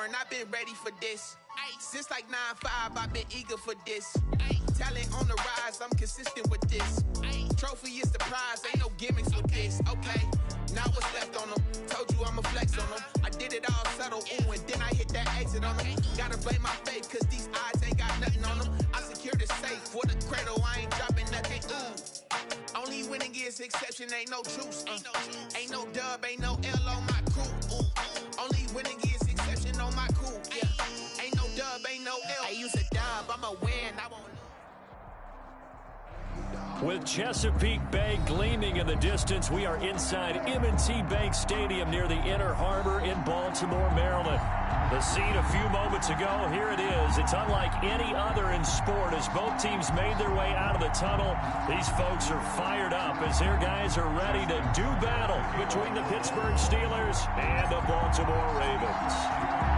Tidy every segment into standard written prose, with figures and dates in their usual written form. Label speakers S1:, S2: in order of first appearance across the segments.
S1: foreign, I've been ready for this. Since like 9-5, I've been eager for this. Talent on the rise, I'm consistent with this. Trophy is the prize, ain't no gimmicks with this. Okay, now what's left on them? Told you I'ma flex on them. I did it all subtle, ooh, and then I hit that exit on them. Gotta blame my faith, cause these odds ain't got nothing on them. I secured the safe for the cradle, I ain't dropping nothing, ooh. Only winning is exception, ain't no truce. Ain't no dub, ain't no L on my crew, ooh. Only winning is exception on my crew, yeah. Ain't no dub, ain't no L. I use a dub, I'ma win, I won't lose.
S2: With Chesapeake Bay gleaming in the distance, we are inside M&T Bank Stadium near the Inner Harbor in Baltimore, Maryland. The scene a few moments ago, here it is. It's unlike any other in sport as both teams made their way out of the tunnel. These folks are fired up as their guys are ready to do battle between the Pittsburgh Steelers and the Baltimore Ravens.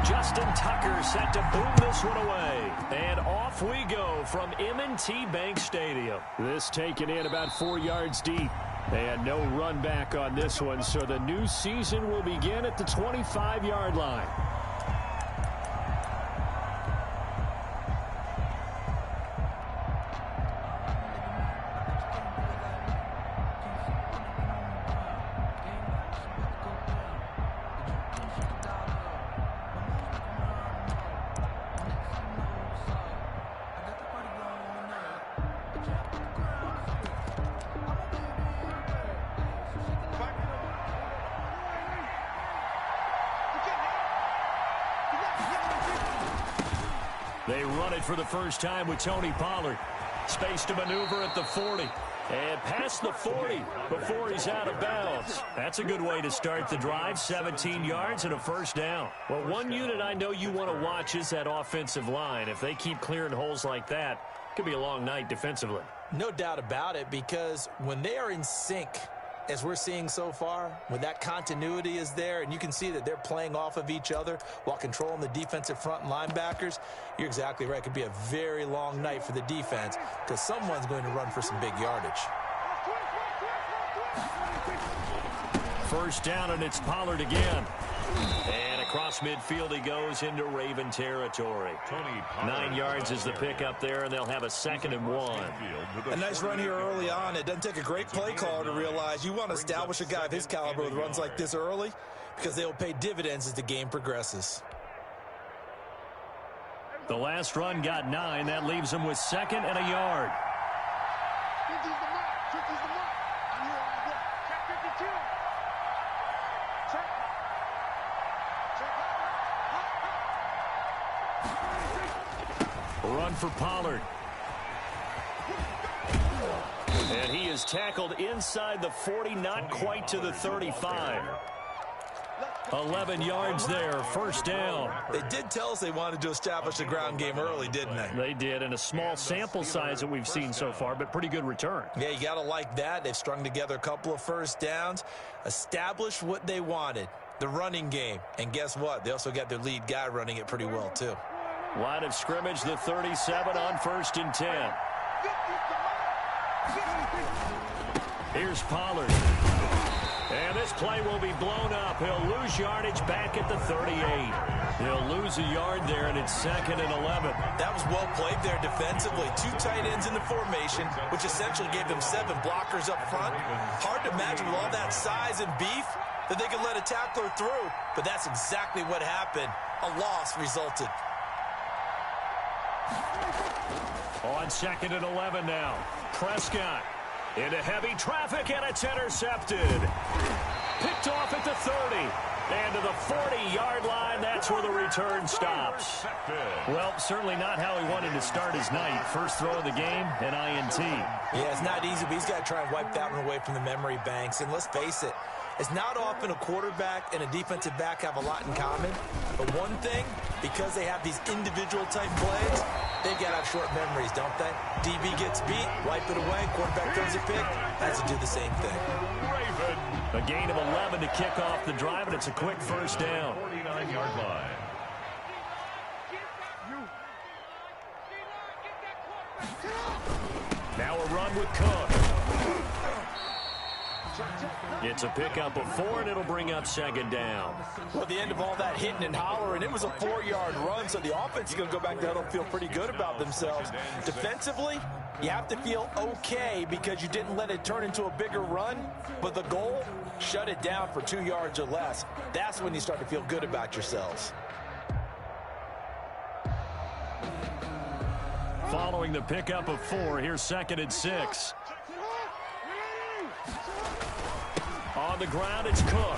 S2: Justin Tucker set to boom this one away. And off we go from M&T Bank Stadium. This taken in about 4 yards deep. And no run back on this one, so the new season will begin at the 25-yard line. They run it for the first time with Tony Pollard. Space to maneuver at the 40. And past the 40 before he's out of bounds. That's a good way to start the drive. 17 yards and a first down. Well, one unit I know you want to watch is that offensive line. If they keep clearing holes like that, it could be a long night defensively.
S3: No doubt about it, because when they are in sync, as we're seeing so far, when that continuity is there and you can see that they're playing off of each other while controlling the defensive front and linebackers, you're exactly right. It could be a very long night for the defense because someone's going to run for some big yardage.
S2: First down, and it's Pollard again. And across midfield he goes into Raven territory. 9 yards is the pickup there, and they'll have a 2nd and 1.
S3: A nice run here early on. It doesn't take a great play caller to realize you want to establish a guy of his caliber with runs like this early because they will pay dividends as the game progresses.
S2: The last run got 9. That leaves him with 2nd and a yard. Run for Pollard. And he is tackled inside the 40, not quite to the 35. 11 yards there, first down.
S3: They did tell us they wanted to establish a ground game early, didn't they?
S2: They did, and a small sample size that we've seen so far, but pretty good return.
S3: Yeah, you got to like that. They've strung together a couple of first downs, established what they wanted, the running game. And guess what? They also got their lead guy running it pretty well, too.
S2: Line of scrimmage, the 37 on 1st and 10. Here's Pollard. And this play will be blown up. He'll lose yardage back at the 38. He'll lose a yard there, and it's 2nd and 11.
S3: That was well played there defensively. 2 tight ends in the formation, which essentially gave them 7 blockers up front. Hard to imagine with all that size and beef that they could let a tackler through. But that's exactly what happened. A loss resulted.
S2: On 2nd and 11 now. Prescott into heavy traffic, and it's intercepted. Picked off at the 30. And to the 40-yard line, that's where the return stops. Well, certainly not how he wanted to start his night. First throw of the game, an INT.
S3: Yeah, it's not easy, but he's got to try and wipe that one away from the memory banks. And let's face it, it's not often a quarterback and a defensive back have a lot in common. But one thing, because they have these individual type plays, they've got to have short memories, don't they? DB gets beat, wipe it away, quarterback throws a pick, has to do the same thing.
S2: A gain of 11 to kick off the drive, and it's a quick first down.
S4: 49-yard line.
S2: Now a run with Cook. It's a pickup of 4, and it'll bring up second down.
S3: Well, at the end of all that hitting and hollering, it was a 4-yard run, so the offense is going to go back there and feel pretty good about themselves. Defensively, you have to feel okay because you didn't let it turn into a bigger run, but the goal, shut it down for 2 yards or less. That's when you start to feel good about yourselves.
S2: Following the pickup of 4, here's 2nd and 6. On the ground, it's Cook.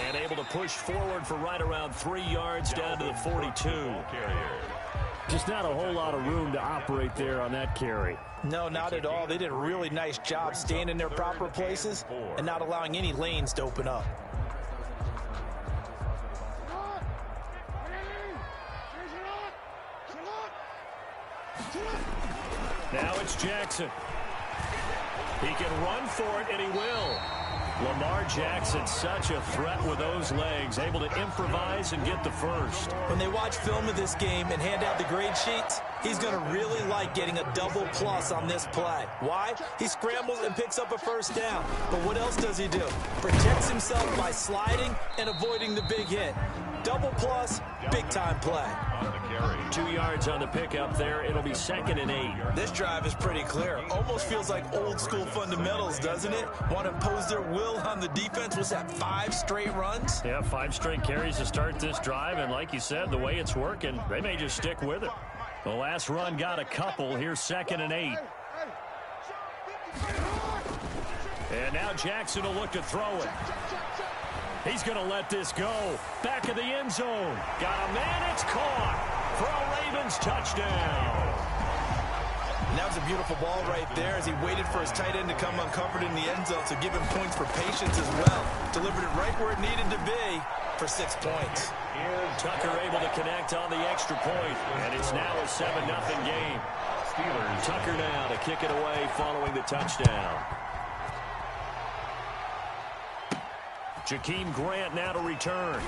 S2: And able to push forward for right around 3 yards down to the 42.
S4: Just not a whole lot of room to operate there on that carry.
S3: No, not at all. They did a really nice job staying in their proper places and not allowing any lanes to open up.
S2: Now it's Jackson. He can run for it, and he will. Lamar Jackson, such a threat with those legs, able to improvise and get the first.
S3: When they watch film of this game and hand out the grade sheets, he's going to really like getting a double plus on this play. Why? He scrambles and picks up a first down. But what else does he do? Protects himself by sliding and avoiding the big hit. Double plus, big-time play.
S2: 2 yards on the pickup there. It'll be 2nd and 8.
S3: This drive is pretty clear. Almost feels like old-school fundamentals, doesn't it? Want to impose their will on the defense. Was that 5 straight runs?
S2: Yeah, 5 straight carries to start this drive. And like you said, the way it's working, they may just stick with it. The last run got a couple. Here's 2nd and 8. And now Jackson will look to throw it. He's going to let this go. Back of the end zone. Got a man. It's caught for a Ravens touchdown.
S3: And that was a beautiful ball right there as he waited for his tight end to come uncovered in the end zone, so give him points for patience as well. Delivered it right where it needed to be for 6 points.
S2: Tucker able to connect on the extra point, and it's now a 7-0 game. Tucker now to kick it away following the touchdown. Jakeem Grant now to return.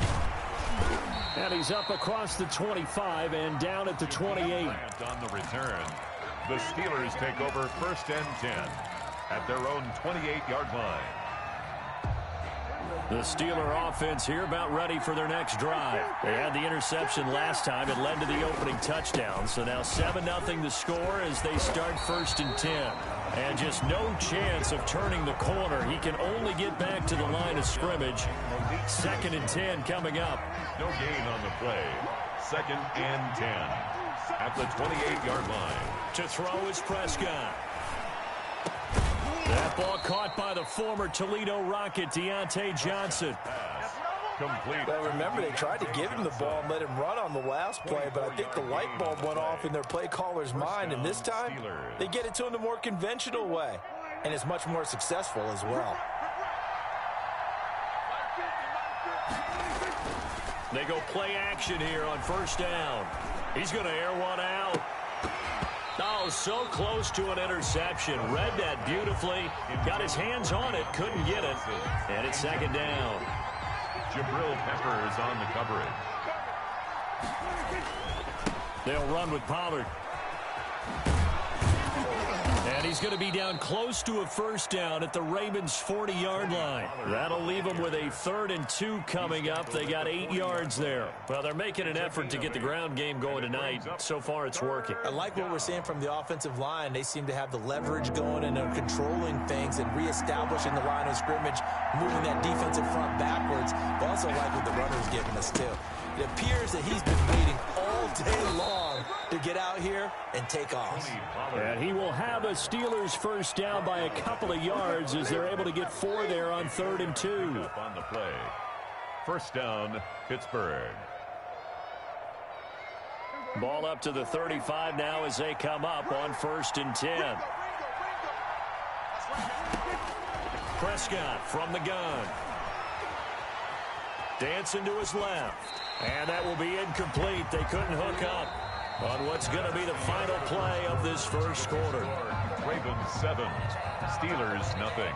S4: And he's up across the 25 and down at the 28.
S5: On the return, the Steelers take over 1st and 10 at their own 28-yard line.
S2: The Steeler offense here about ready for their next drive. They had the interception last time. It led to the opening touchdown. So now 7-0 the score as they start 1st and 10. And just no chance of turning the corner. He can only get back to the line of scrimmage. 2nd and 10 coming up.
S5: No gain on the play. 2nd and 10 at the 28-yard line.
S2: To throw is Prescott. That ball caught by the former Toledo Rocket, Deontay Johnson.
S5: Complete.
S3: Well, remember, they tried to give him the ball and let him run on the last play, but I think the light bulb went off in their play caller's mind, and this time, they get it to him the more conventional way, and it's much more successful as well.
S2: They go play action here on 1st down. He's going to air one out. Oh, so close to an interception. Read that beautifully. Got his hands on it. Couldn't get it. And it's 2nd down.
S5: Jabril Peppers on the coverage.
S2: They'll run with Pollard. And he's going to be down close to a 1st down at the Ravens' 40-yard line. That'll leave them with a 3rd and 2 coming up. They got 8 yards there. Well, they're making an effort to get the ground game going tonight. So far, it's working.
S3: I like what we're seeing from the offensive line. They seem to have the leverage going, and they're controlling things and reestablishing the line of scrimmage, moving that defensive front backwards. But also like what the runner's giving us, too. It appears that he's been waiting all day long to get out here and take off.
S4: And he will have the Steelers 1st down by a couple of yards as they're able to get 4 there on 3rd and 2.
S5: On the play. 1st down, Pittsburgh.
S2: Ball up to the 35 now as they come up on 1st and 10. Prescott from the gun. Dancing to his left. And that will be incomplete. They couldn't hook up on what's going to be the final play of this 1st quarter.
S5: Ravens 7, Steelers nothing.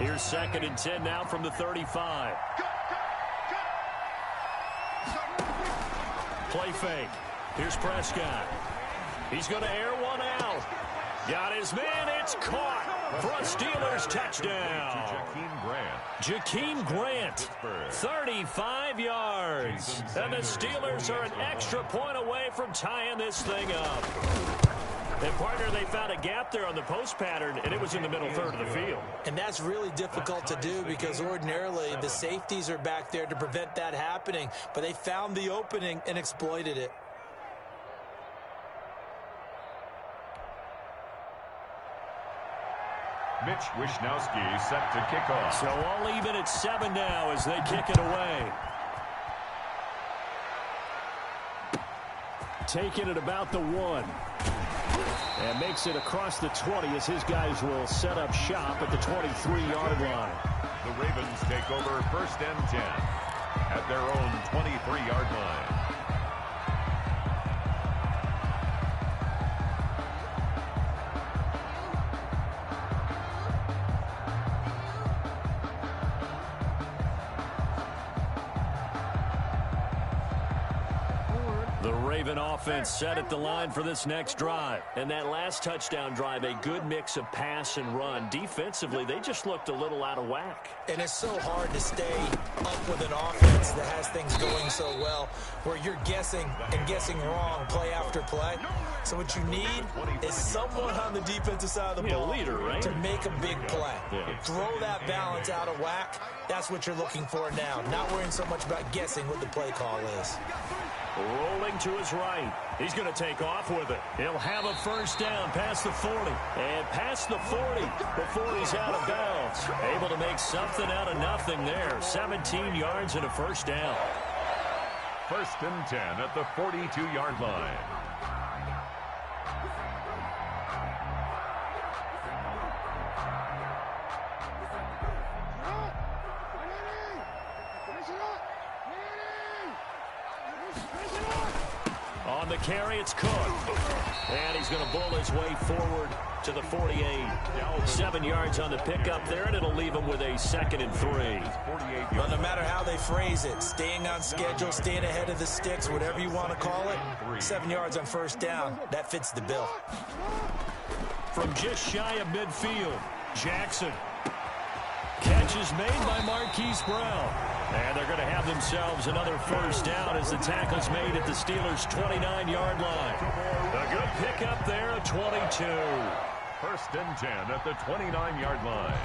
S2: Here's 2nd and 10 now from the 35. Play fake. Here's Prescott. He's going to air one out. Got his man. It's caught.
S4: for a Steelers touchdown. Jakeem Grant, 35 yards. And the Steelers are an extra point away from tying this thing up. And, partner, they found a gap there on the post pattern, and it was in the middle third of the field.
S3: And that's really difficult to do because ordinarily the safeties are back there to prevent that happening. But they found the opening and exploited it.
S5: Mitch Wishnowsky set to kick off.
S4: So all even at 7 now as they kick it away. Taking it about the 1. And makes it across the 20 as his guys will set up shop at the 23-yard line.
S5: The Ravens take over 1st and 10 at their own 23-yard line.
S4: The Raven offense set at the line for this next drive. And that last touchdown drive, a good mix of pass and run. Defensively, they just looked a little out of whack.
S3: And it's so hard to stay up with an offense that has things going so well where you're guessing and guessing wrong play after play. So what you need is someone on the defensive side of the ball
S4: leader, right?
S3: to make a big play. Throw that balance out of whack. That's what you're looking for now. Not worrying so much about guessing what the play call is.
S4: Rolling to his right. He's going to take off with it. He'll have a first down past the 40. And past the 40 before he's out of bounds. Able to make something out of nothing there. 17 yards and a first down.
S5: 1st and 10 at the 42-yard line.
S4: On the carry, it's Cook. And he's going to bull his way forward to the 48. 7 yards on the pickup there, and it'll leave him with a 2nd and 3.
S3: Well, no matter how they phrase it, staying on schedule, staying ahead of the sticks, whatever you want to call it, 7 yards on first down, that fits the bill.
S4: From just shy of midfield, Jackson. Catch is made by Marquise Brown. And they're going to have themselves another first down as the tackle's made at the Steelers' 29-yard line. A good pickup there at 22.
S5: 1st and 10 at the 29-yard line.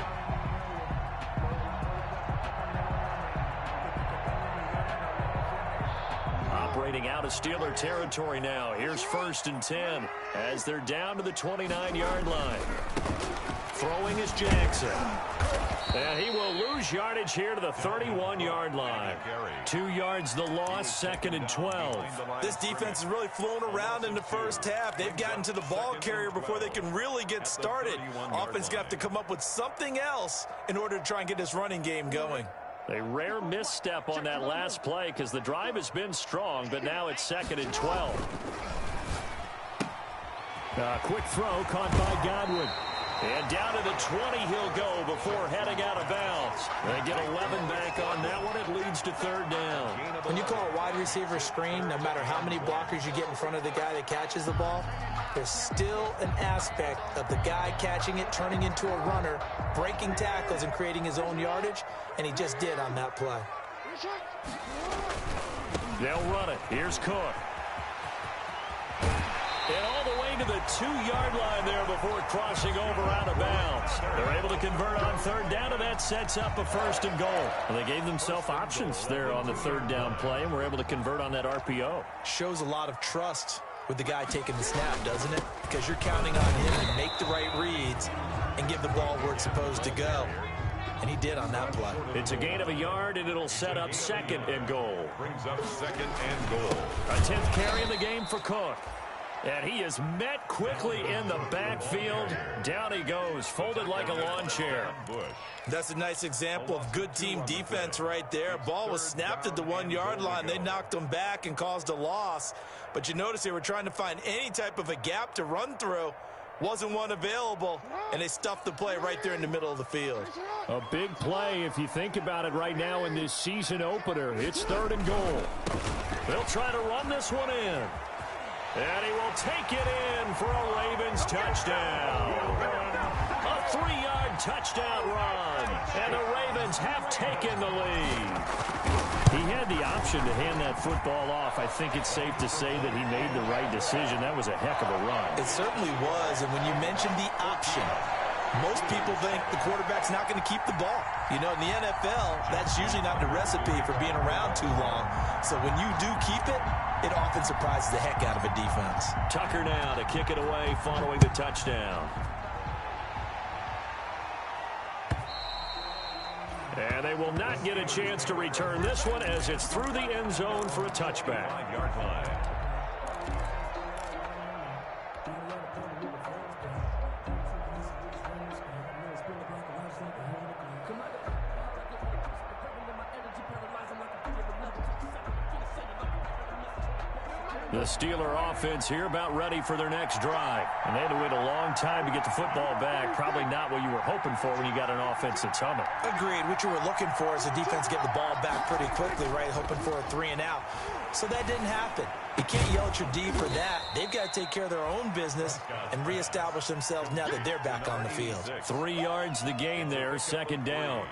S4: Operating out of Steeler territory now. Here's 1st and 10 as they're down to the 29-yard line. Throwing is Jackson. And he will lose yardage here to the 31-yard line. 2 yards the loss, 2nd and 12.
S3: This defense is really flown around in the first half. They've gotten to the ball carrier before they can really get started. Offense got to come up with something else in order to try and get this running game going.
S4: A rare misstep on that last play because the drive has been strong, but now it's 2nd and 12. Quick throw caught by Godwin. And down to the 20 he'll go before heading out of bounds. They get 11 back on that one. It leads to 3rd down.
S3: When you call a wide receiver screen, no matter how many blockers you get in front of the guy that catches the ball, there's still an aspect of the guy catching it, turning into a runner, breaking tackles and creating his own yardage, and he just did on that play.
S4: They'll run it. Here's Cook. And all the way to the 2-yard line there before crossing over out of bounds. They're able to convert on 3rd down, and that sets up a 1st and goal. Well, they gave themselves options there on the 3rd down play, and were able to convert on that RPO.
S3: Shows a lot of trust with the guy taking the snap, doesn't it? Because you're counting on him to make the right reads and give the ball where it's supposed to go. And he did on that play.
S4: It's a gain of a yard, and it'll set up 2nd and goal.
S5: Brings up 2nd and goal.
S4: A 10th carry in the game for Cook. And he is met quickly in the backfield. Down he goes, folded like a lawn chair.
S3: That's a nice example of good team defense right there. Ball was snapped at the 1-yard line. They knocked him back and caused a loss. But you notice they were trying to find any type of a gap to run through. Wasn't one available, and they stuffed the play right there in the middle of the field.
S4: A big play if you think about it right now in this season opener. It's 3rd and goal. They'll try to run this one in. And he will take it in for a Ravens touchdown. A
S2: 3-yard touchdown run. And the Ravens have taken the lead. He had the option to hand that football off. I think it's safe to say that he made the right decision. That was a heck of a run.
S3: It certainly was. And when you mentioned the option, most people think the quarterback's not going to keep the ball. You know, in the NFL, that's usually not the recipe for being around too long. So when you do keep it, it often surprises the heck out of a defense.
S2: Tucker now to kick it away following the touchdown. And they will not get a chance to return this one as it's through the end zone for a touchback.
S5: 5-yard line.
S2: The Steeler offense here about ready for their next drive. And they had to wait a long time to get the football back. Probably not what you were hoping for when you got an offense that's humming.
S3: Agreed. What you were looking for is a defense get the ball back pretty quickly, right? Hoping for a 3-and-out. So that didn't happen. You can't yell at your D for that. They've got to take care of their own business and reestablish themselves now that they're back on the field.
S2: 3 yards the gain there, second down.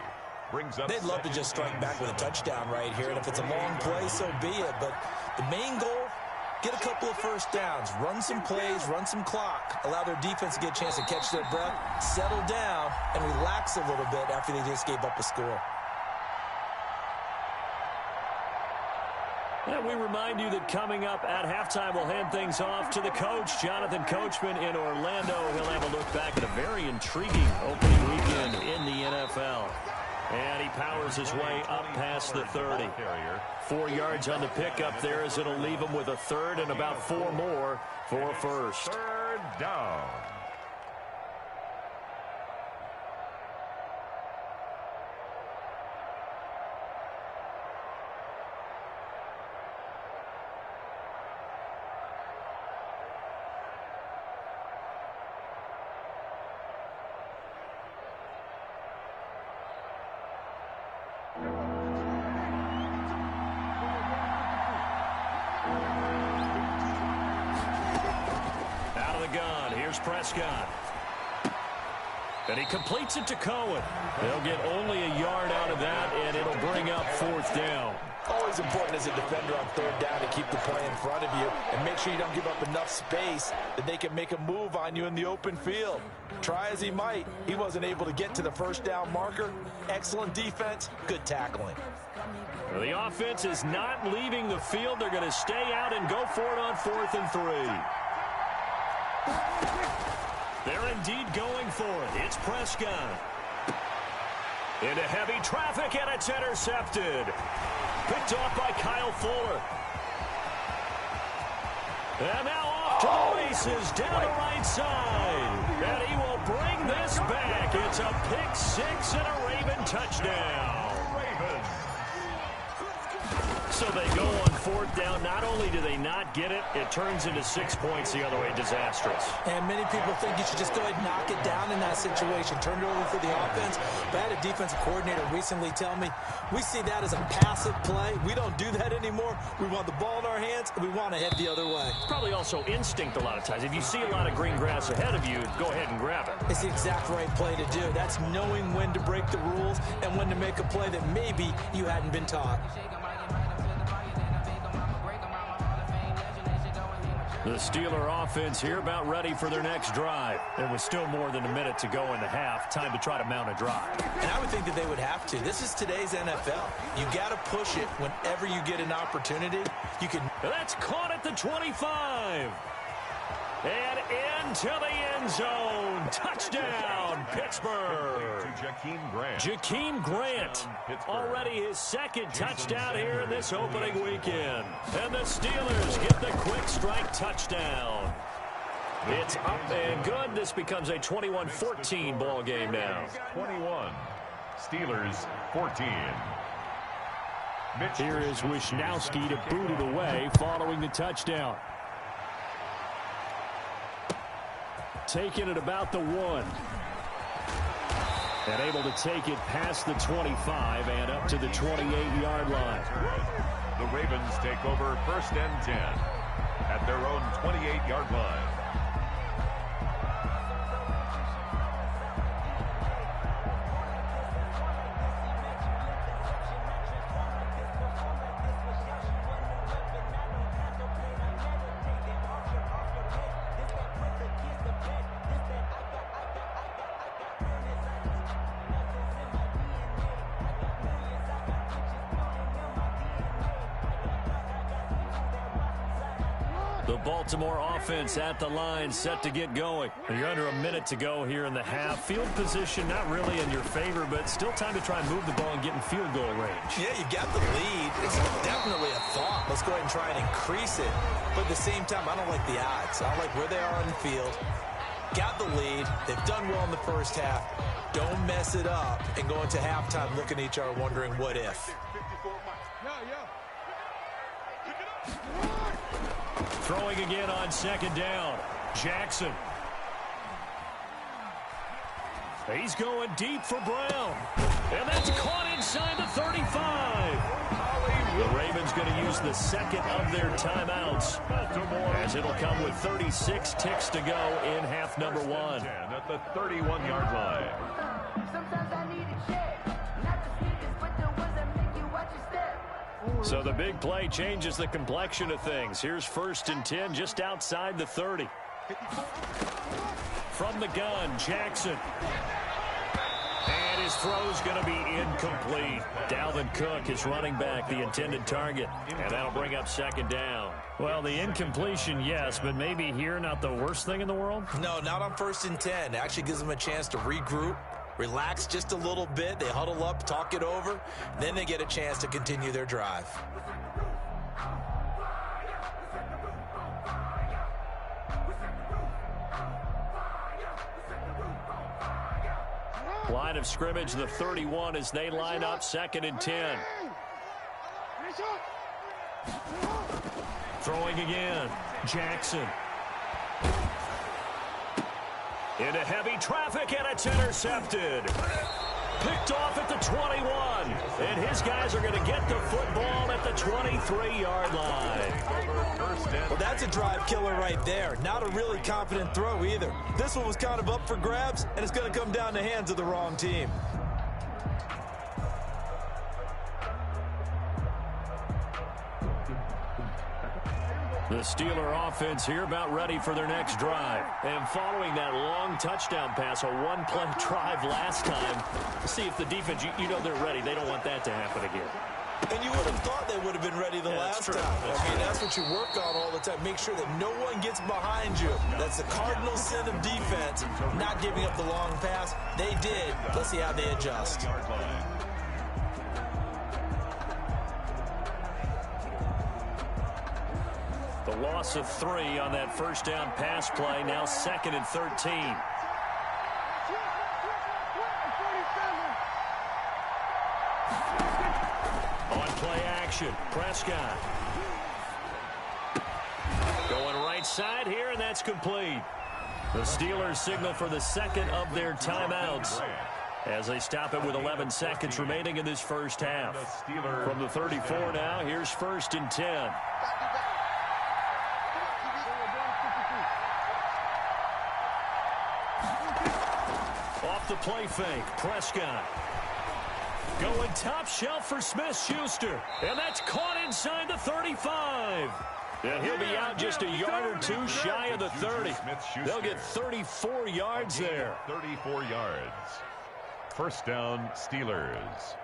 S3: They'd love to just strike back with a touchdown right here. And if it's a long play, so be it. But the main goal, get a couple of first downs, run some plays, run some clock, allow their defense to get a chance to catch their breath, settle down, and relax a little bit after they just gave up a score.
S2: And we remind you that coming up at halftime, we'll hand things off to the coach, Jonathan Coachman in Orlando. He'll have a look back at a very intriguing opening weekend in the NFL. And he powers his way up past the 30. 4 yards on the pickup there as it'll leave him with a third and about 4 more for a first.
S5: Third down.
S2: Prescott. And he completes it to Cohen. They'll get only a yard out of that, and it'll bring up 4th down.
S3: Always important as a defender on 3rd down to keep the play in front of you and make sure you don't give up enough space that they can make a move on you in the open field. Try as he might, he wasn't able to get to the 1st down marker. Excellent defense, good tackling.
S2: Well, the offense is not leaving the field. They're going to stay out and go for it on 4th and 3. They're indeed going for it. It's Prescott. Into heavy traffic, and it's intercepted. Picked off by Kyle Fuller. And now off to the races down the right side. And he will bring this back. It's a pick 6 and a Raven touchdown.
S5: Ravens.
S2: So they go on 4th down. Not only do they not get it, it turns into 6 points the other way. Disastrous.
S3: And many people think you should just go ahead and knock it down in that situation. Turn it over for the offense. But I had a defensive coordinator recently tell me, we see that as a passive play. We don't do that anymore. We want the ball in our hands, and we want to head the other way.
S2: It's probably also instinct a lot of times. If you see a lot of green grass ahead of you, go ahead and grab it.
S3: It's the exact right play to do. That's knowing when to break the rules and when to make a play that maybe you hadn't been taught.
S2: The Steeler offense here about ready for their next drive. There was still more than a minute to go in the half. Time to try to mount a drive.
S3: And I would think that they would have to. This is today's NFL. You got to push it whenever you get an opportunity. You can.
S2: That's caught at the 25. And into the end zone. Touchdown, Pittsburgh. Jakeem Grant. Already his 2nd touchdown here in this opening weekend. And the Steelers get the quick strike touchdown. It's up and good. This becomes a 21-14 ball game now.
S5: 21. Steelers 14.
S2: Here is Wisnowski to boot it away following the touchdown. Taking it about the 1. And able to take it past the 25 and up to the 28-yard line.
S5: The Ravens take over 1st and 10 at their own 28-yard line.
S2: The Baltimore offense at the line, set to get going. You're under a minute to go here in the half. Field position not really in your favor, but still time to try and move the ball and get in field goal range.
S3: Yeah, you got the lead. It's definitely a thought. Let's go ahead and try and increase it. But at the same time, I don't like the odds. I don't like where they are on the field. Got the lead. They've done well in the first half. Don't mess it up and go into halftime looking at each other wondering what if.
S2: Throwing again on second down. Jackson. He's going deep for Brown. And that's caught inside the 35. The Ravens going to use the second of their timeouts, as it'll come with 36 ticks to go in half number one.
S5: At the 31-yard line.
S2: So the big play changes the complexion of things. Here's 1st and 10 just outside the 30. From the gun, Jackson. And his throw's going to be incomplete. Dalvin Cook is running back, the intended target. And that'll bring up second down. Well, the incompletion, yes, but maybe here not the worst thing in the world?
S3: No, not on 1st and 10. It actually gives them a chance to regroup, relax just a little bit. They huddle up, talk it over. Then they get a chance to continue their drive.
S2: Line of scrimmage, the 31 as they line up 2nd and 10. Throwing again, Jackson. Into heavy traffic, and it's intercepted. Picked off at the 21. And his guys are going to get the football at the 23-yard line.
S3: Well, that's a drive killer right there. Not a really confident throw either. This one was kind of up for grabs, and it's going to come down the hands of the wrong team.
S2: The Steeler offense here about ready for their next drive. And following that long touchdown pass, a one-play drive last time, see if the defense, you know they're ready. They don't want that to happen again.
S3: And you would have thought they would have been ready the last time. I mean, that's what you work on all the time. Make sure that no one gets behind you. That's the cardinal sin of defense, not giving up the long pass. They did. Let's see how they adjust.
S2: The loss of 3 on that first down pass play, now 2nd and 13. On play action, Prescott. Going right side here, and that's complete. The Steelers signal for the second of their timeouts as they stop it with 11 seconds remaining in this first half. From the 34 now, here's 1st and 10. Off the play fake, Prescott. Going top shelf for Smith-Schuster. And that's caught inside the 35. And he'll be out just a yard or two shy of the 30. They'll get 34 yards there.
S5: 34 yards. First down, Steelers.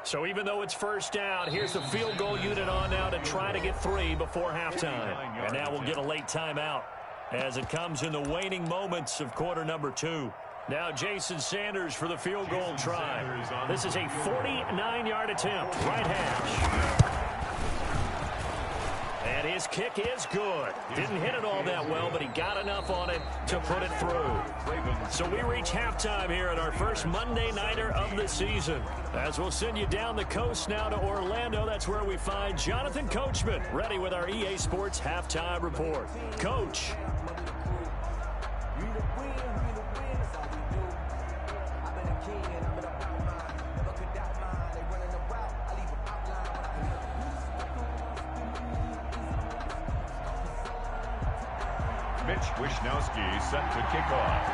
S2: So even though it's first down, here's the field goal unit on now to try to get 3 before halftime. And now we'll get a late timeout as it comes in the waning moments of quarter number 2. Now Jason Sanders for the field goal try. This is a 49-yard attempt, right hash. And his kick is good. Didn't hit it all that well, but he got enough on it to put it through. So we reach halftime here at our first Monday Nighter of the season. As we'll send you down the coast now to Orlando, that's where we find Jonathan Coachman, ready with our EA Sports Halftime Report. Coach.
S5: Mitch Wishnowsky set to kick off.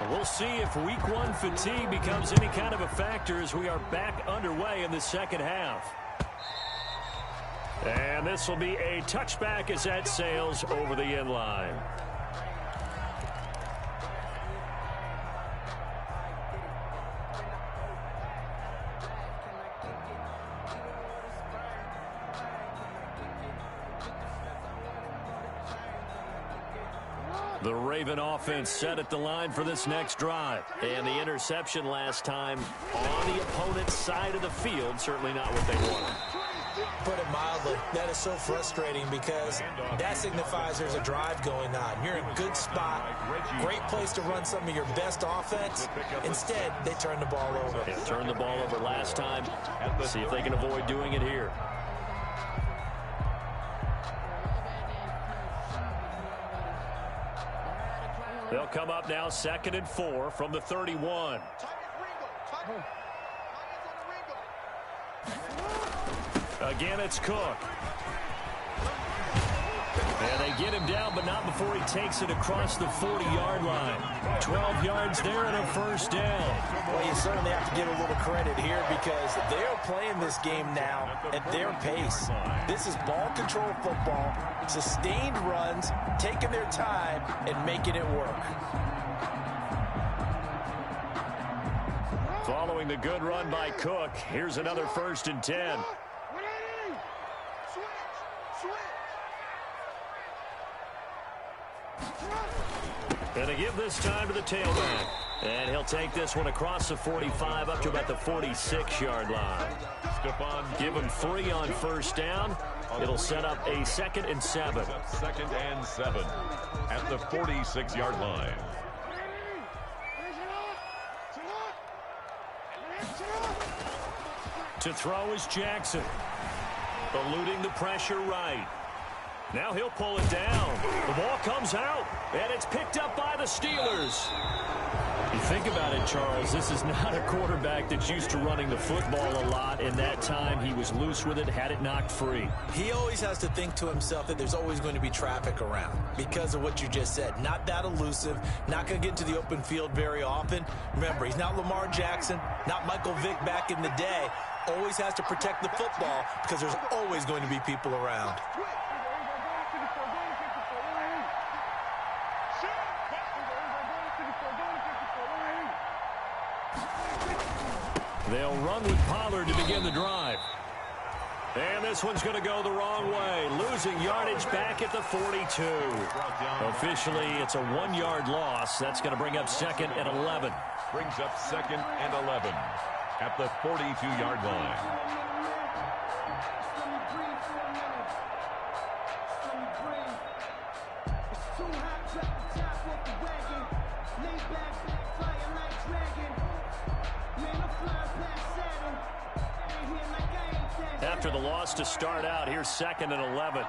S2: We'll see if week 1 fatigue becomes any kind of a factor as we are back underway in the second half. And this will be a touchback as that sails over the end line. The Raven offense set at the line for this next drive. And the interception last time on the opponent's side of the field, certainly not what they wanted.
S3: Put it mildly, that is so frustrating because that signifies there's a drive going on. You're in a good spot, great place to run some of your best offense. Instead, they turn the ball over.
S2: They turned the ball over last time. See if they can avoid doing it here. They'll come up now 2nd and 4 from the 31. Again, it's Cook. And they get him down, but not before he takes it across the 40-yard line. 12 yards there and a first down.
S3: Well, you certainly have to give a little credit here because they're playing this game now at their pace. This is ball control football, sustained runs, taking their time, and making it work.
S2: Following the good run by Cook, here's another 1st and 10. And they give this time to the tailback. And he'll take this one across the 45 up to about the 46-yard line. Give him 3 on first down. It'll set up a 2nd and 7.
S5: 2nd and 7 at the 46-yard line.
S2: To throw is Jackson. Eluding the pressure right. Now he'll pull it down. The ball comes out, and it's picked up by the Steelers. You think about it, Charles, this is not a quarterback that's used to running the football a lot. In that time, he was loose with it, had it knocked free.
S3: He always has to think to himself that there's always going to be traffic around because of what you just said. Not that elusive, not going to get into the open field very often. Remember, he's not Lamar Jackson, not Michael Vick back in the day. Always has to protect the football because there's always going to be people around.
S2: They'll run with Pollard to begin the drive. And this one's going to go the wrong way. Losing yardage back at the 42. Officially, it's a 1-yard loss. That's going to bring up 2nd and 11.
S5: Brings up 2nd and 11 at the 42-yard line.
S2: After the loss to start out, here's 2nd and 11.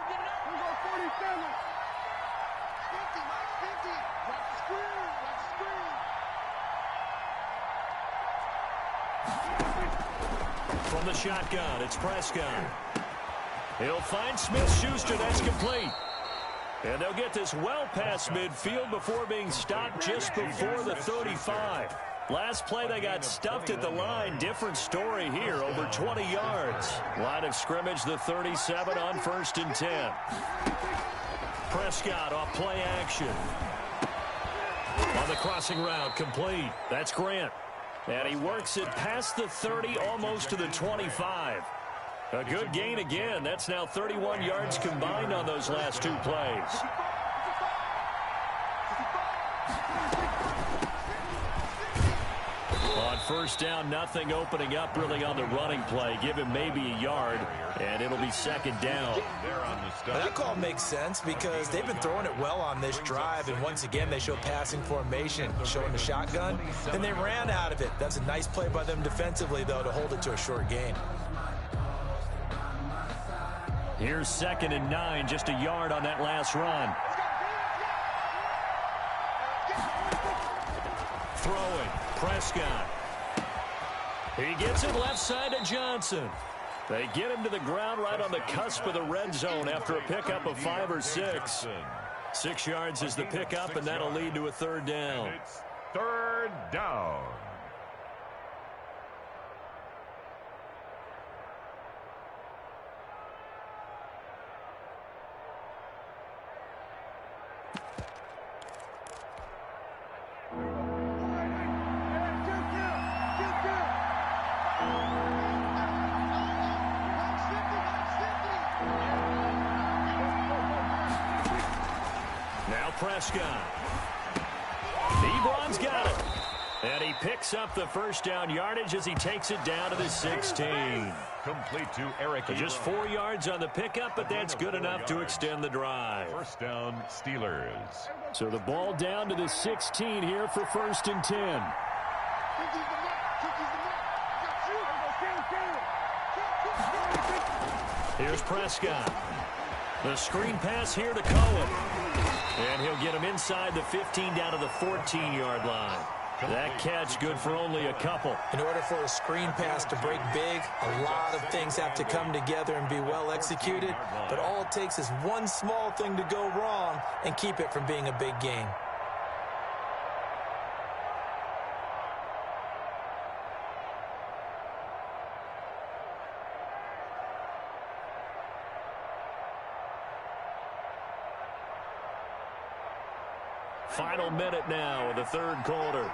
S2: From the shotgun, it's Prescott. He'll find Smith-Schuster. That's complete. And they'll get this well past midfield before being stopped just before the 35. Last play, they got stuffed at the line. Different story here, over 20 yards. Line of scrimmage, the 37 on 1st and 10. Prescott off play action. On the crossing route, complete. That's Grant. And he works it past the 30, almost to the 25. A good gain again. That's now 31 yards combined on those last 2 plays. On first down, nothing opening up really on the running play. Give him maybe a yard, and it'll be 2nd down.
S3: That call makes sense because they've been throwing it well on this drive, and once again, they show passing formation, showing the shotgun, and they ran out of it. That's a nice play by them defensively, though, to hold it to a short gain.
S2: Here's 2nd and 9, just a yard on that last run. Throwing, Prescott. He gets it left side to Johnson. They get him to the ground right on the cusp of the red zone after a pickup of 5 or 6. 6 yards is the pickup, and that'll lead to a 3rd down.
S5: It's 3rd down.
S2: Prescott picks up the first down yardage as he takes it down to the 16.
S5: Complete to Eric.
S2: So just 4 yards on the pickup, but that's good enough to extend the drive.
S5: First down, Steelers.
S2: So the ball down to the 16 here for 1st and 10. Here's Prescott. The screen pass here to Cohen. And he'll get him inside the 15 down to the 14-yard line. That catch good for only a couple.
S3: In order for a screen pass to break big, a lot of things have to come together and be well executed. But all it takes is one small thing to go wrong and keep it from being a big game.
S2: Final minute now of the 3rd quarter.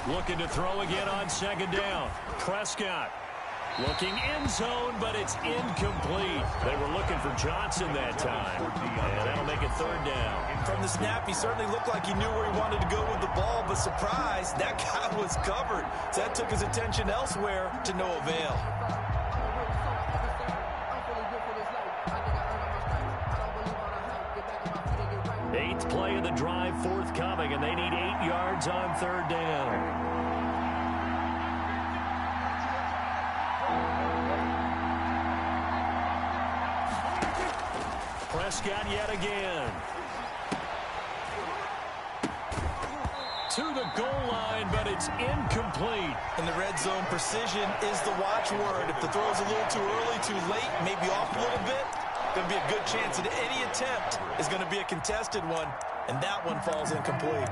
S2: Looking to throw again on 2nd down. Prescott looking end zone, but it's incomplete. They were looking for Johnson that time, and that'll make it 3rd down.
S3: From the snap, he certainly looked like he knew where he wanted to go with the ball, but surprise, that guy was covered. So that took his attention elsewhere to no avail.
S2: 8th play of the drive forthcoming, and they need 8 yards on 3rd down. Prescott yet again. To the goal line, but it's incomplete.
S3: In the red zone, precision is the watchword. If the throw's a little too early, too late, maybe off a little bit, going to be a good chance that any attempt is going to be a contested one, and that one falls incomplete.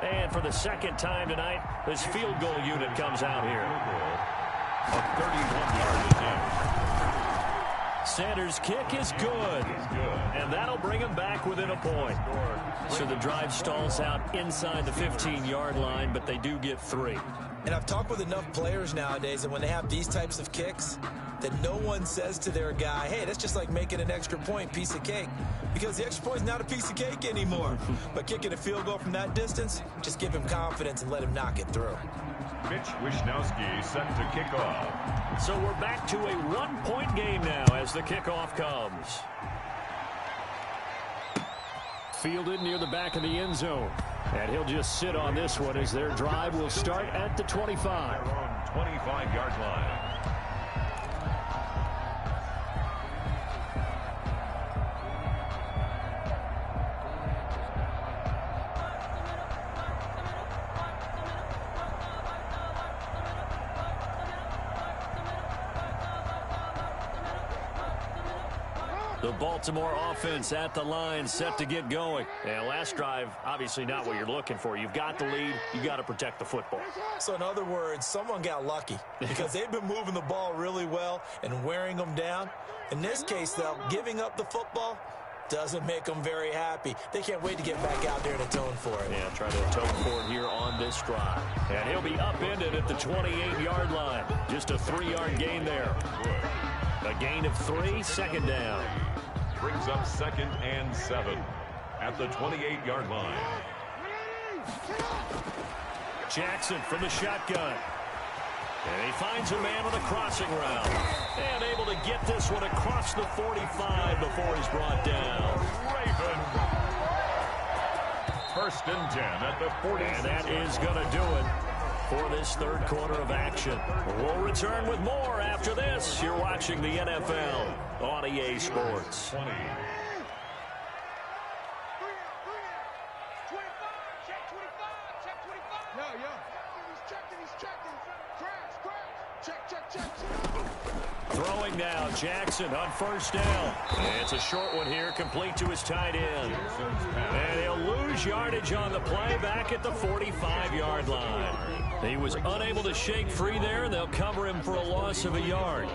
S2: And for the 2nd time tonight, this field goal unit comes out here.
S5: A 31-yard attempt.
S2: Sanders' kick is good, and that'll bring him back within a point. So the drive stalls out inside the 15-yard line, but they do get 3.
S3: And I've talked with enough players nowadays that when they have these types of kicks, that no one says to their guy, hey, that's just like making an extra point, piece of cake. Because the extra point is not a piece of cake anymore. But kicking a field goal from that distance, just give him confidence and let him knock it through.
S5: Mitch Wishnowsky set to kick off.
S2: So we're back to a 1-point game now as the kickoff comes. Fielded near the back of the end zone. And he'll just sit on this one as their drive will start at the 25.
S5: Their own 25-yard line.
S2: The Baltimore offense at the line, set to get going. And last drive, obviously not what you're looking for. You've got the lead. You got to protect the football.
S3: So in other words, someone got lucky because they've been moving the ball really well and wearing them down. In this case, though, giving up the football doesn't make them very happy. They can't wait to get back out there and atone for it.
S2: Yeah, try to atone for it here on this drive. And he'll be upended at the 28-yard line. Just a 3-yard gain there. A gain of 3, 2nd down.
S5: Brings up 2nd and 7 at the 28-yard line.
S2: Jackson from the shotgun. And he finds a man on the crossing route. And able to get this one across the 45 before he's brought down.
S5: Raven. 1st and 10 at the 40.
S2: And that is going to do it for this 3rd quarter of action. We'll return with more after this. You're watching the NFL on EA Sports.
S5: 20.
S2: Throwing now, Jackson on 1st down. It's a short one here, complete to his tight end. And he'll lose yardage on the play back at the 45-yard line. He was unable to shake free there, and they'll cover him for a loss of a yard.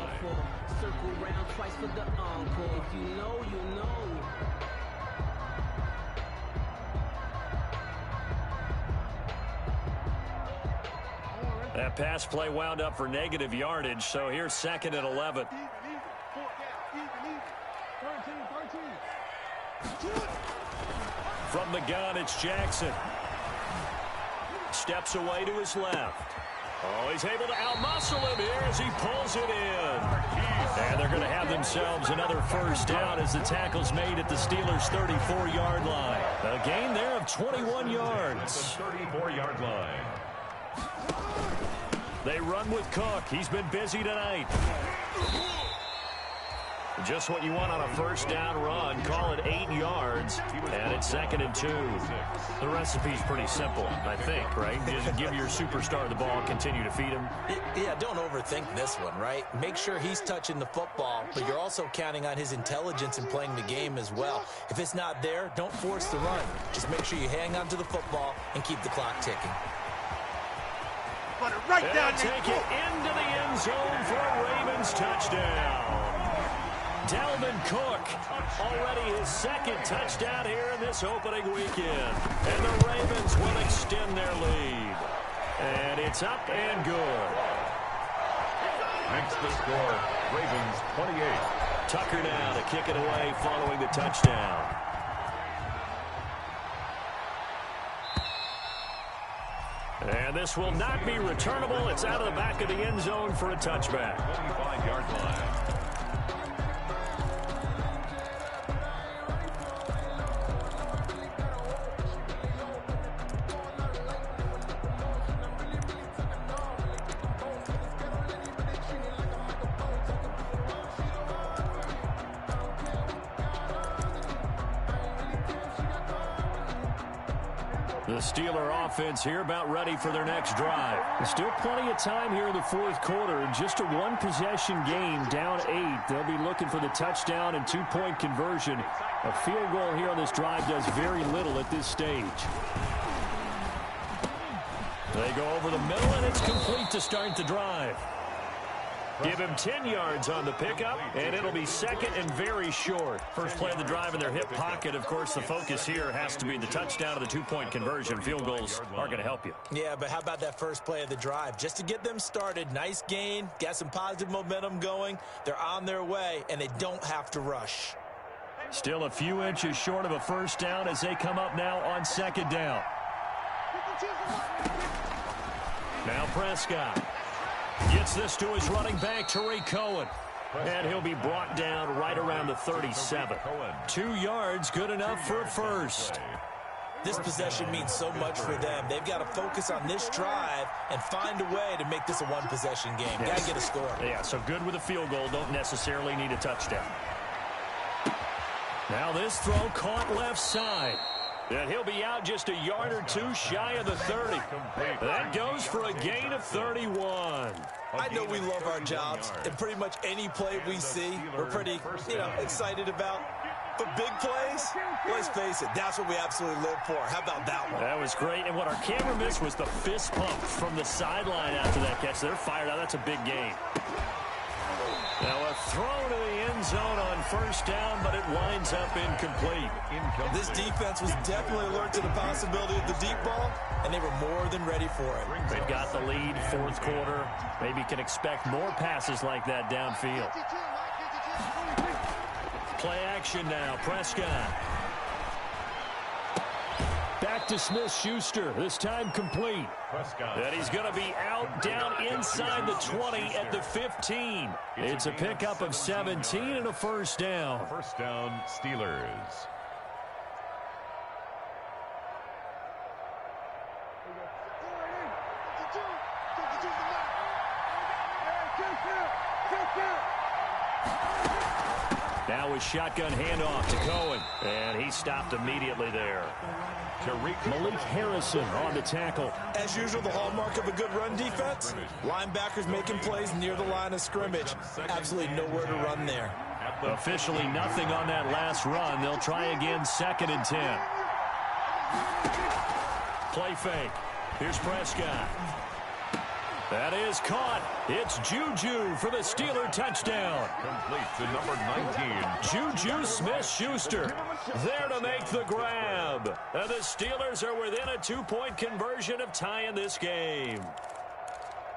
S2: That pass play wound up for negative yardage, so here's 2nd and 11. From the gun, it's Jackson. Steps away to his left. Oh, he's able to outmuscle him here as he pulls it in. And they're going to have themselves another first down as the tackle's made at the Steelers' 34-yard line. A gain there of 21 yards.
S5: 34-yard line.
S2: They run with Cook. He's been busy tonight. Just what you want on a first down run. Call it 8 yards, and it's 2nd and 2. The recipe's pretty simple, I think, right? Just give your superstar the ball, continue to feed him.
S3: Yeah, don't overthink this one, right? Make sure he's touching the football, but you're also counting on his intelligence in playing the game as well. If it's not there, don't force the run. Just make sure you hang on to the football and keep the clock ticking.
S1: Put it right down.
S2: Take it into the end zone for a Ravens touchdown. Dalvin Cook, already his 2nd touchdown here in this opening weekend. And the Ravens will extend their lead. And it's up and good.
S5: Makes the score, Ravens 28.
S2: Tucker now to kick it away following the touchdown. And this will not be returnable. It's out of the back of the end zone for a touchback.
S5: 25-yard line.
S2: The Steeler offense here about ready for their next drive. There's still plenty of time here in the 4th quarter. Just a one-possession game, down 8. They'll be looking for the touchdown and 2-point conversion. A field goal here on this drive does very little at this stage. They go over the middle, and it's complete to start the drive. Give him 10 yards on the pickup, and it'll be 2nd and very short. First play of the drive in their hip pocket. Of course, the focus here has to be the touchdown or the 2-point conversion. Field goals aren't going to help you.
S3: Yeah, but how about that first play of the drive? Just to get them started, nice gain, got some positive momentum going. They're on their way, and they don't have to rush.
S2: Still a few inches short of a first down as they come up now on 2nd down. Now Prescott. Gets this to his running back, Tariq Cohen. And he'll be brought down right around the 37. 2 yards, good enough for a first.
S3: This possession means so much for them. They've got to focus on this drive and find a way to make this a one-possession game.
S2: Yes.
S3: Got to get a score.
S2: Yeah, so good with a field goal. Don't necessarily need a touchdown. Now this throw caught left side. And he'll be out just a yard or two shy of the 30. That goes for a gain of 31.
S3: I know we love our jobs, and pretty much any play we see, we're pretty, excited about. But big plays, let's face it, that's what we absolutely live for. How about that one?
S2: That was great. And what our camera missed was the fist pump from the sideline after that catch. They're fired out. That's a big gain. Now a throw to the end zone on first down, but it winds up incomplete.
S3: This defense was definitely alert to the possibility of the deep ball, and they were more than ready for it.
S2: They've got the lead, 4th quarter. Maybe can expect more passes like that downfield. Play action now, Prescott. Back to Smith-Schuster, this time complete. And he's going to be out down inside the 20 at the 15. It's a pickup of 17 and a first down.
S5: First down, Steelers.
S2: Now a shotgun handoff to Cohen. And he stopped immediately there. Malik Harrison on the tackle.
S3: As usual, the hallmark of a good run defense. Linebackers making plays near the line of scrimmage. Absolutely nowhere to run there.
S2: Officially nothing on that last run. They'll try again, 2nd and 10. Play fake. Here's Prescott. That is caught. It's Juju for the Steeler touchdown.
S5: Complete to number 19.
S2: Juju Smith-Schuster there to make the grab. And the Steelers are within a 2-point conversion of tying this game.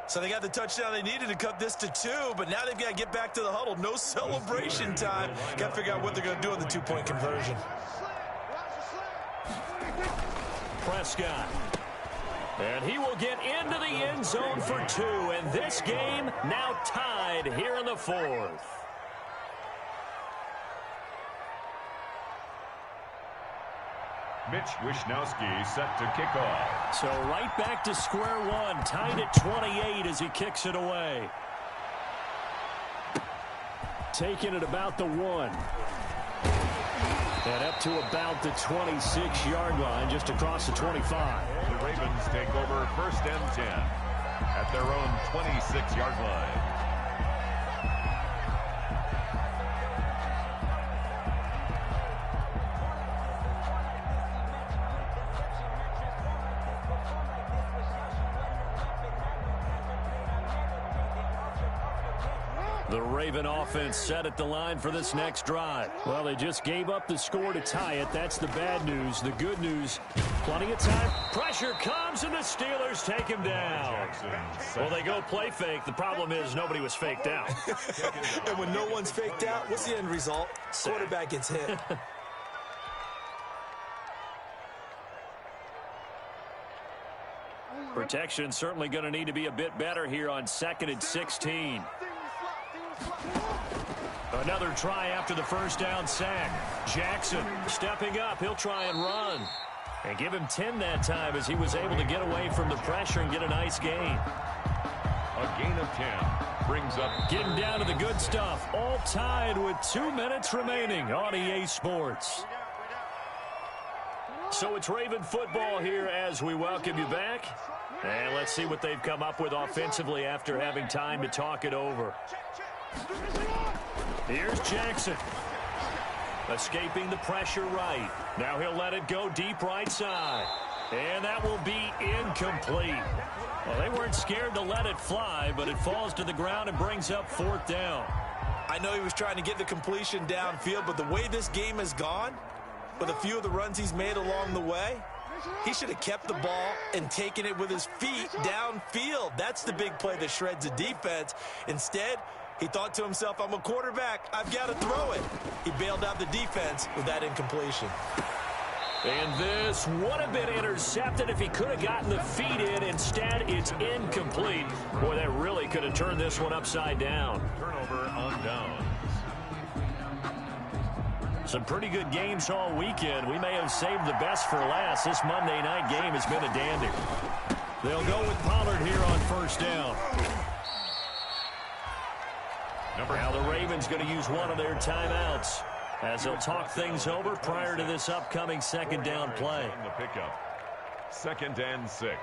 S3: So they got the touchdown they needed to cut this to 2, but now they've got to get back to the huddle. No celebration time. Got to figure out what they're going to do on the 2-point conversion.
S2: Prescott. And he will get into the end zone for 2. And this game now tied here in the 4th.
S5: Mitch Wishnowsky set to kick off.
S2: So right back to square one, tied at 28 as he kicks it away. Taking it about the 1. And up to about the 26-yard line, just across the 25.
S5: The Ravens take over 1st and 10 at their own 26-yard line.
S2: The Raven offense set at the line for this next drive. Well, they just gave up the score to tie it. That's the bad news. The good news, plenty of time. Pressure comes, and the Steelers take him down. Well, they go play fake. The problem is nobody was faked out.
S3: And when no one's faked out, what's the end result? Quarterback gets hit.
S2: Protection certainly going to need to be a bit better here on 2nd and 16. Another try after the first down sack. Jackson stepping up. He'll try and run. And give him 10 that time as he was able to get away from the pressure and get a nice gain.
S5: A gain of 10 brings up...
S2: Getting down to the good stuff. All tied with 2 minutes remaining on EA Sports. So it's Raven football here as we welcome you back. And let's see what they've come up with offensively after having time to talk it over. Here's Jackson. Escaping the pressure right. Now he'll let it go deep right side. And that will be incomplete. Well, they weren't scared to let it fly, but it falls to the ground and brings up 4th down.
S3: I know he was trying to get the completion downfield, but the way this game has gone, with a few of the runs he's made along the way, he should have kept the ball and taken it with his feet downfield. That's the big play that shreds the defense. Instead, he thought to himself, I'm a quarterback. I've got to throw it. He bailed out the defense with that incompletion.
S2: And this would have been intercepted if he could have gotten the feet in. Instead, it's incomplete. Boy, that really could have turned this one upside down.
S5: Turnover on downs.
S2: Some pretty good games all weekend. We may have saved the best for last. This Monday night game has been a dandy. They'll go with Pollard here on 1st down. Now the Ravens going to use one of their timeouts as they'll talk things over prior to this upcoming 2nd down play.
S5: The pickup. 2nd and 6.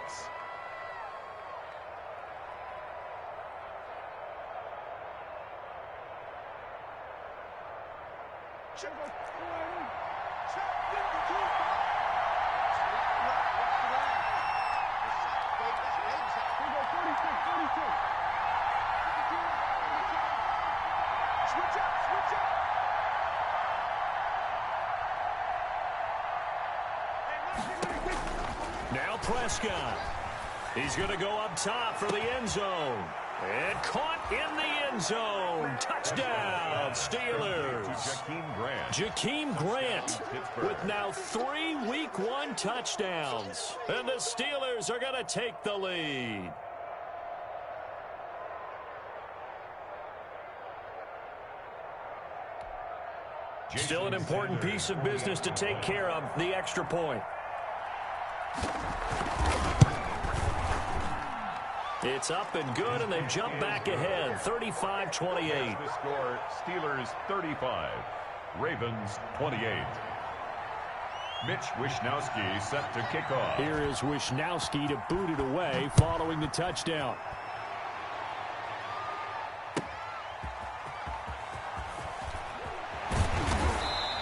S2: Now Prescott. He's going to go up top for the end zone. And caught in the end zone. Touchdown, Steelers. Jakeem Grant with now 3 Week 1 touchdowns. And the Steelers are going to take the lead. Still an important piece of business to take care of, the extra point. It's up and good, and they've jumped back ahead, 35-28.
S5: The score, Steelers 35, Ravens 28. Mitch Wishnowsky set to kick off.
S2: Here is Wishnowsky to boot it away following the touchdown.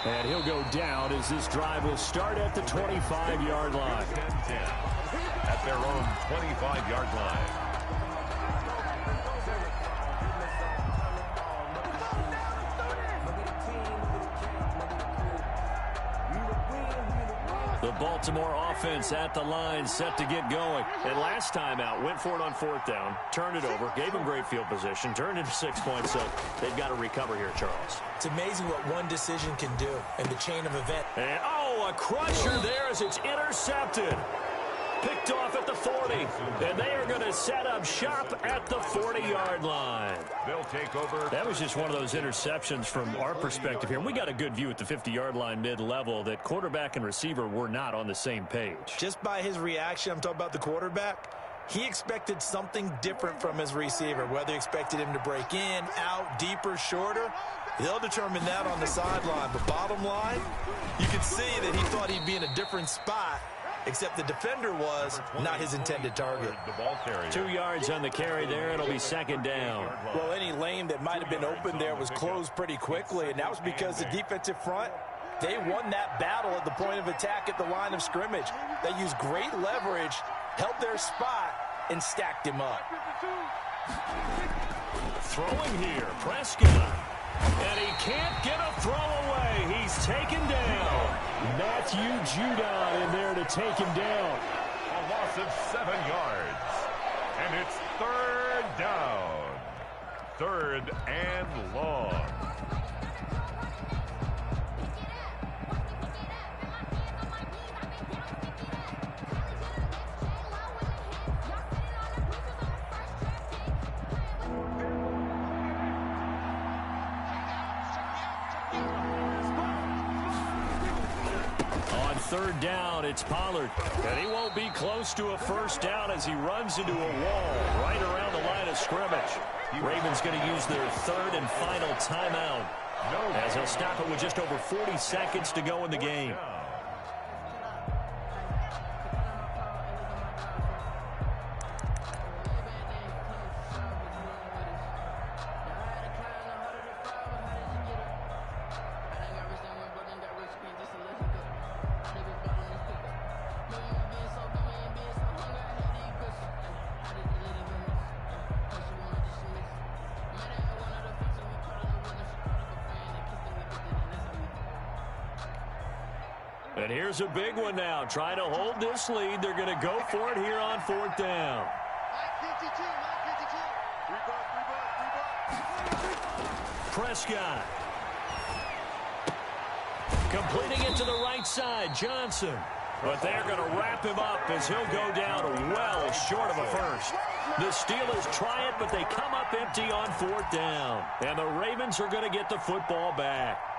S2: And he'll go down as this drive will start at the 25-yard line.
S5: 10-10 at their own 25-yard line.
S2: The Baltimore offense at the line, set to get going. And last time out, went for it on 4th down, turned it over, gave him great field position, turned into 6 points, so they've got to recover here, Charles.
S3: It's amazing what one decision can do in the chain of events.
S2: And,
S4: Oh, a crusher there as it's intercepted. Picked off at the 40, and they are going to set up shop at the 40-yard line.
S5: They'll take over.
S2: That was just one of those interceptions from our perspective here. We got a good view at the 50-yard line mid-level that quarterback and receiver were not on the same page.
S3: Just by his reaction, I'm talking about the quarterback, he expected something different from his receiver, whether he expected him to break in, out, deeper, shorter. They'll determine that on the sideline. But bottom line, you could see that he thought he'd be in a different spot, except the defender was not his intended target.
S2: 2 yards on the carry there. It'll be second down.
S3: Well, any lane that might have been open there was closed pretty quickly, and that was because the defensive front, they won that battle at the point of attack at the line of scrimmage. They used great leverage, held their spot, and stacked him up.
S2: Throwing here, Prescott. And he can't get a throw away. He's taken down. Matthew Judon in there to take him down.
S5: A loss of 7 yards. And it's third down. Third and long.
S2: Third down, it's Pollard. And he won't be close to a first down as he runs into a wall right around the line of scrimmage. Ravens going to use their third and final timeout as he'll stop it with just over 40 seconds to go in the game. And here's a big one now. Trying to hold this lead. They're going to go for it here on fourth down. Prescott. Completing it to the right side, Johnson. But they're going to wrap him up as he'll go down well short of a first. The Steelers try it, but they come up empty on fourth down. And the Ravens are going to get the football back.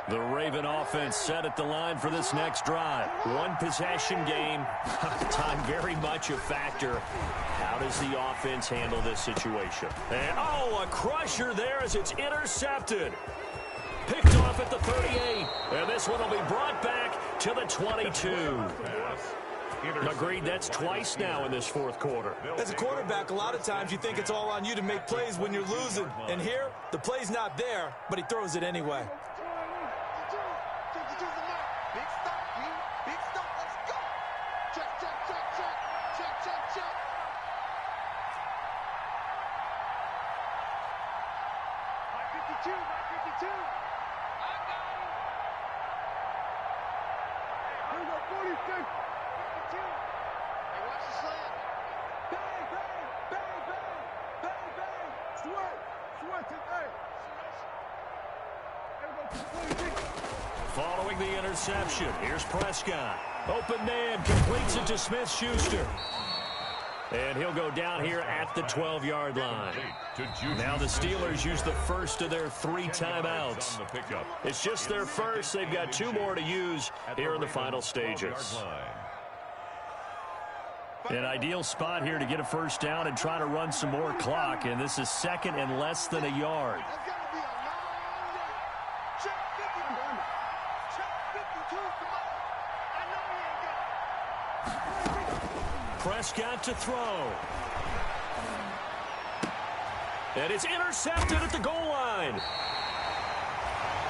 S2: The Raven offense set at the line for this next drive. One possession game. Time very much a factor. How does the offense handle this situation? And, oh, a crusher there as it's intercepted. Picked off at the 38. And this one will be brought back to the 22. Agreed, that's twice now in this fourth quarter.
S3: As a quarterback, a lot of times you think it's all on you to make plays when you're losing. And here, the play's not there, but he throws it anyway.
S2: Following the interception, here's Prescott. Open man, completes it to Smith-Schuster. And he'll go down here at the 12-yard line. Now the Steelers use the first of their 3 timeouts. It's just their first. They've got 2 more to use here in the final stages. An ideal spot here to get a first down and try to run some more clock. And this is second and less than a yard. Prescott to throw. And it's intercepted at the goal line.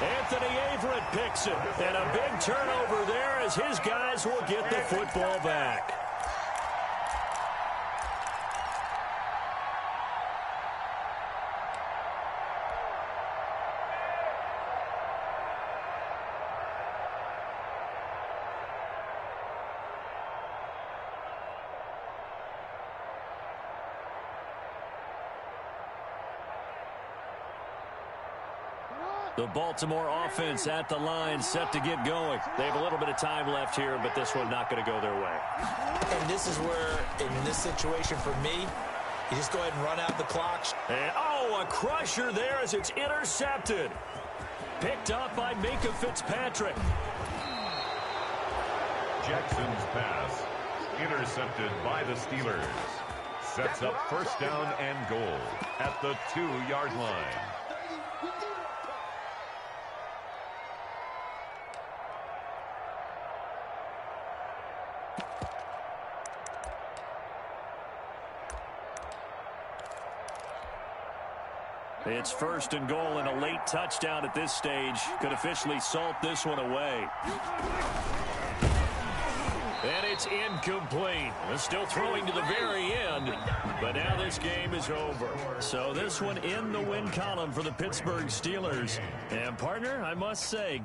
S2: Anthony Averett picks it. And a big turnover there as his guys will get the football back. The Baltimore offense at the line, set to get going. They have a little bit of time left here, but this one not going to go their way.
S3: And this is where, in this situation for me, you just go ahead and run out the clock.
S2: And, oh, a crusher there as it's intercepted. Picked up by Minkah Fitzpatrick.
S5: Jackson's pass, intercepted by the Steelers. Sets up first down and goal at the 2-yard line.
S2: It's first and goal, and a late touchdown at this stage could officially salt this one away. And it's incomplete. They're still throwing to the very end, but now this game is over. So this one in the win column for the Pittsburgh Steelers. And partner, I must say,